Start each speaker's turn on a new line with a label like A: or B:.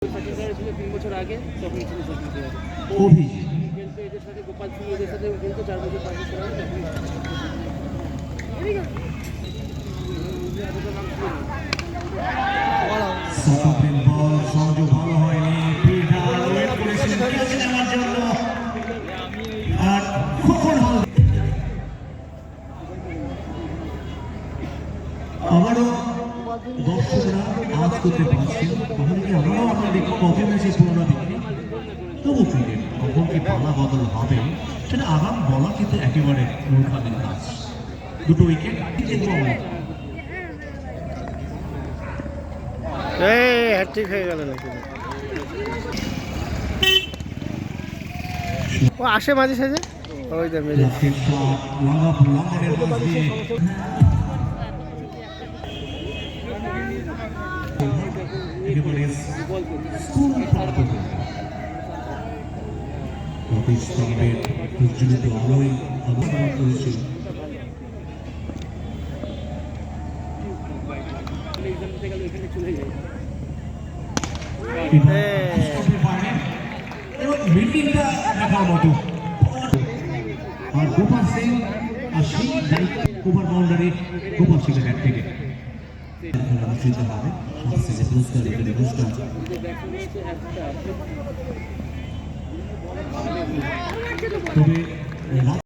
A: সচিন ছিল 3 বছর আগে, তখন ছিল সচিন খেলতো এদের সাথে, গোপাল সিং এদের সাথে খেলতো 4 বছর 5 বছর আগে, তখন এতটা নাম ছিল না।
B: সংযোগ ভালো হয়নি, ওয়েট করেছেন ক্যাচ নেওয়ার জন্য, আর কখন আবারও দর্শকরা আওয়াজ করতে পারছেন, তাহলে কি আমরাও আপনাদের কত ম্যাচের পুরোনো দিকে তবু ক্রিকেট কখন কি পালা বদল হবে সেটা আগাম বলা কিন্তু একেবারে মূর্খাদের কাজ। দুটো উইকেট দেখবো আমরা।
C: হ্যাট্রিক হয়ে গেল নাকি? ও আসে মাঝে সাঝে, ওই যে মেরে
B: প্রজ্বলিত আলোয় আলোচনা করেছিল। মিটিংটা দেখার মতো, আর গোপাল সিং আর সেই ওভার বাউন্ডারি গোপাল সিংয়ের ব্যাট থেকে অনুষ্ঠিত হবে সবচেয়ে পুরস্কার বিতরণী অনুষ্ঠান। তবে